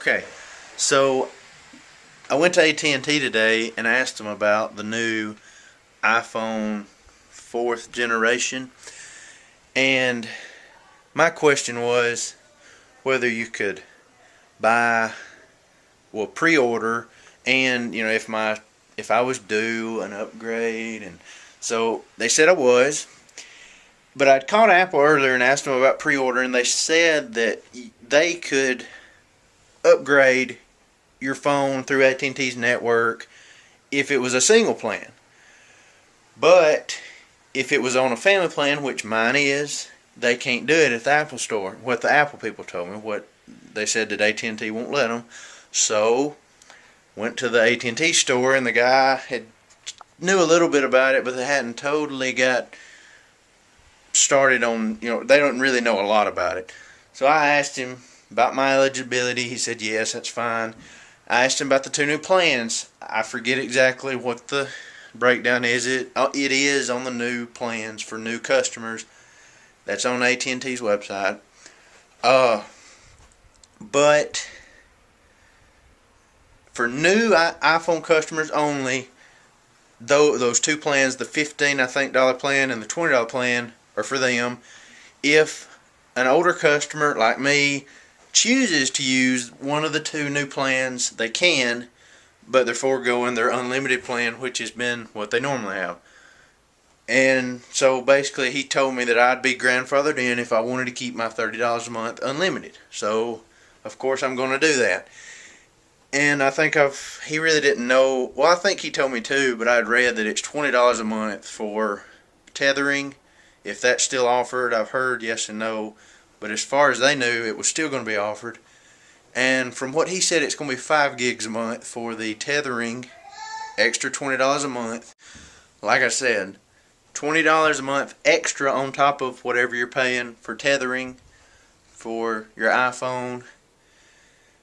Okay, so I went to at&t today and asked them about the new iPhone 4th generation, and my question was whether you could buy, well, pre-order, and if I was due an upgrade, and so they said I was. But I'd called Apple earlier and asked them about pre-order, and they said that they could upgrade your phone through at&t's network if it was a single plan. But if it was on a family plan, which mine is, they can't do it at the Apple store. What the Apple people told me, what they said that at&t won't let them. So went to the at&t store, and the guy knew a little bit about it, but they hadn't totally got started on, they don't really know a lot about it. So I asked him about my eligibility. He said yes, that's fine. I asked him about the two new plans. I forget exactly what the breakdown is. It is on the new plans for new customers. That's on at&t's website. But for new iPhone customers only, those two plans, the $15 plan and the $20 plan, are for them. If an older customer like me chooses to use one of the two new plans, they can, but they're foregoing their unlimited plan, which has been what they normally have. And so basically he told me that I'd be grandfathered in if I wanted to keep my $30 a month unlimited. So of course I'm going to do that. And I think he really didn't know, well, I think he told me too, but I'd read that it's $20 a month for tethering. If that's still offered, I've heard yes and no, but as far as they knew, it was still going to be offered. And from what he said, it's going to be 5 gigs a month for the tethering, extra $20 a month. Like I said, $20 a month extra on top of whatever you're paying for tethering for your iPhone.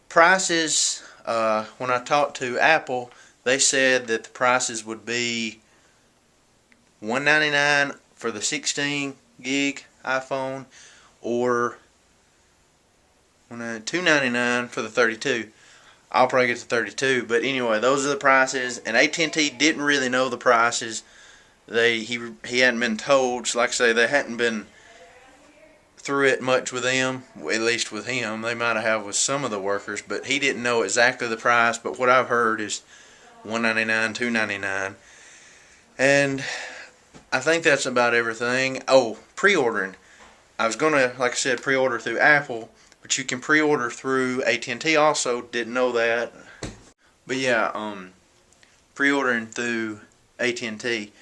Prices, when I talked to Apple, they said that the prices would be $199 for the 16 gig iPhone, or $299 for the 32. I'll probably get the 32, but anyway, those are the prices. And at&t didn't really know the prices. He hadn't been told. So like I say, they hadn't been through it much with them. At least with him, they might have with some of the workers, but he didn't know exactly the price. But what I've heard is $199, $299, and I think that's about everything. Oh, pre-ordering. I was going to, like I said, pre-order through Apple, but you can pre-order through at&t also. Didn't know that. But yeah, pre-ordering through at&t.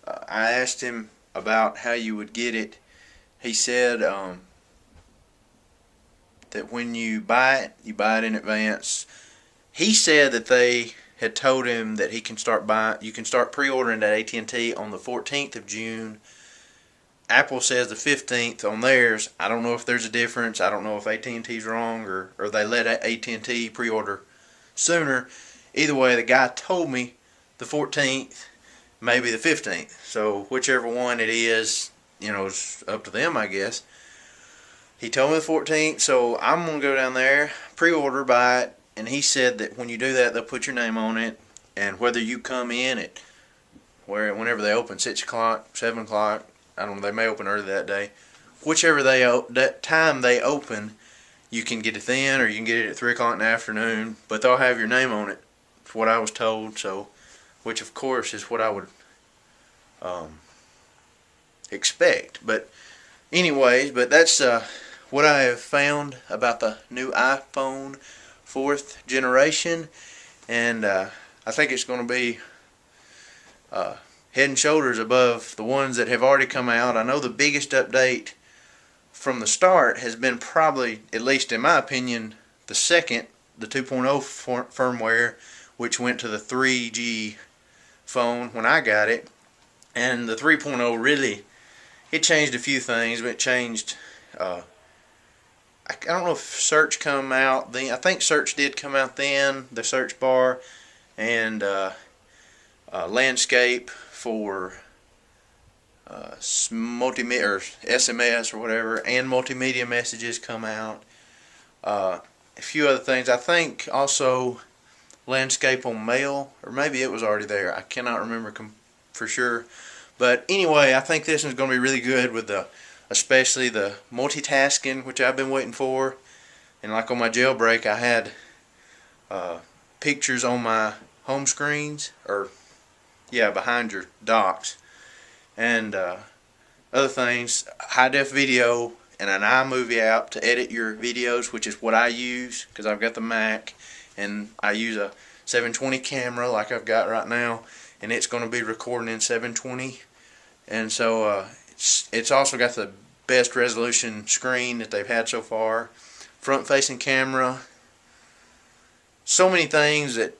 I asked him about how you would get it. He said that when you buy it in advance. He said that they had told him that you can start pre-ordering at at&t on the 14th of June. Apple says the 15th on theirs. I don't know if there's a difference. I don't know if at&t's wrong or they let at&t pre-order sooner. Either way, the guy told me the 14th, maybe the 15th. So whichever one it is, it's up to them, I guess. He told me the 14th, so I'm going to go down there, pre-order, buy it. And he said that when you do that, they'll put your name on it, and whether you come in at whenever they open, 6 o'clock, 7 o'clock, I don't know, they may open early that day. Whichever that time they open, you can get it then, or you can get it at 3 o'clock in the afternoon, but they'll have your name on it. That's what I was told, so, which of course is what I would expect. But anyways, but that's what I have found about the new iPhone 4th generation, and I think it's going to be head and shoulders above the ones that have already come out. I know the biggest update from the start has been probably, at least in my opinion, the 2.0 firmware, which went to the 3G phone when I got it. And the 3.0 really, it changed a few things, but it changed I don't know if search come out then. I think search did come out then, the search bar, and landscape for multimedia or SMS or whatever, and multimedia messages come out. a few other things. I think also landscape on mail, or maybe it was already there. I cannot remember for sure. But anyway, I think this is going to be really good with especially the multitasking, which I've been waiting for. And like on my jailbreak, I had pictures on my home screens, or yeah, behind your docks, and other things, high def video and an iMovie app to edit your videos, which is what I use because I've got the Mac, and I use a 720 camera like I've got right now, and it's going to be recording in 720, and so it's also got the best resolution screen that they've had so far, front facing camera, so many things that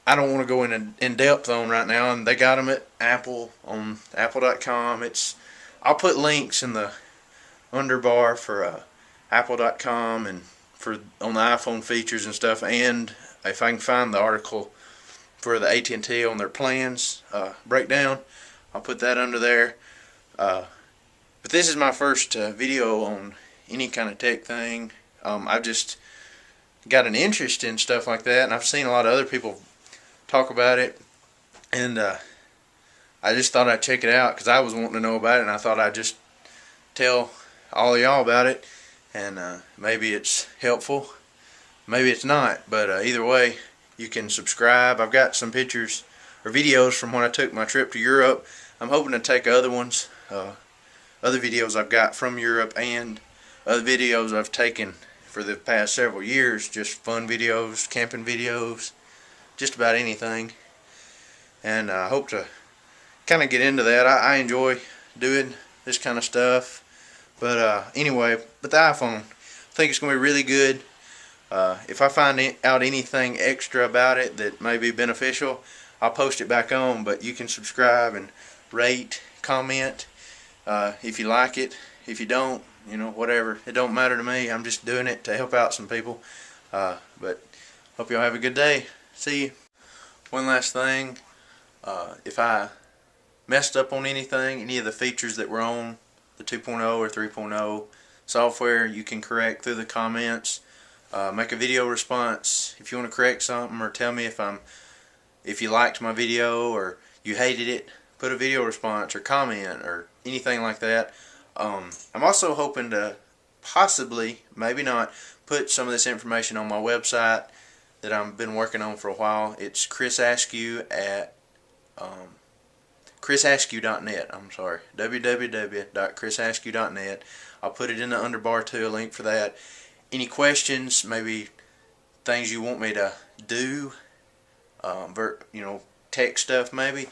I don't want to go in depth on right now, and they got them at Apple on Apple.com. I'll put links in the underbar for Apple.com and on the iPhone features and stuff, and if I can find the article for the at&t on their plans breakdown, I'll put that under there. But this is my first video on any kind of tech thing. I've just got an interest in stuff like that, and I've seen a lot of other people talk about it, and I just thought I'd check it out because I was wanting to know about it, and I thought I'd just tell all of y'all about it, and maybe it's helpful, maybe it's not, but either way, you can subscribe. I've got some pictures or videos from when I took my trip to Europe. I'm hoping to take other ones, other videos I've got from Europe, and other videos I've taken for the past several years, just fun videos, camping videos, just about anything. And I hope to kind of get into that. I enjoy doing this kind of stuff. But anyway, with the iPhone, I think it's going to be really good. If I find out anything extra about it that may be beneficial, I'll post it back on. But you can subscribe and rate, comment if you like it. If you don't, you know, whatever. It don't matter to me. I'm just doing it to help out some people. But hope y'all have a good day. See you. One last thing. If I messed up on anything, any of the features that were on the 2.0 or 3.0 software, you can correct through the comments. Make a video response if you want to correct something, or tell me if you liked my video or you hated it. Put a video response or comment or anything like that. I'm also hoping to possibly, maybe not, put some of this information on my website that I've been working on for a while. It's Chris Askew at chrisaskew.net. I'm sorry, www.chrisaskew.net. I'll put it in the underbar too, a link for that. Any questions, maybe things you want me to do, tech stuff maybe,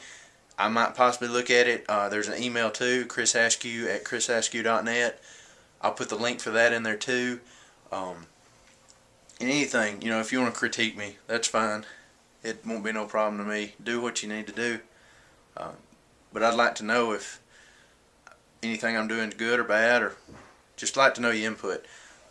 I might possibly look at it. There's an email too, chrisaskew@chrisaskew.net. I'll put the link for that in there too. And anything, if you want to critique me, that's fine. It won't be no problem to me. Do what you need to do. But I'd like to know if anything I'm doing is good or bad, or just like to know your input.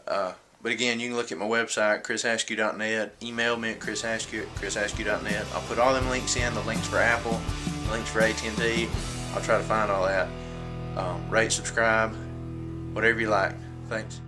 But again, you can look at my website, chrisaskew.net. Email me at chrisaskew@chrisaskew.net. I'll put all them links in, the links for Apple, the links for at&t. I'll try to find all that. Rate, subscribe, whatever you like. Thanks.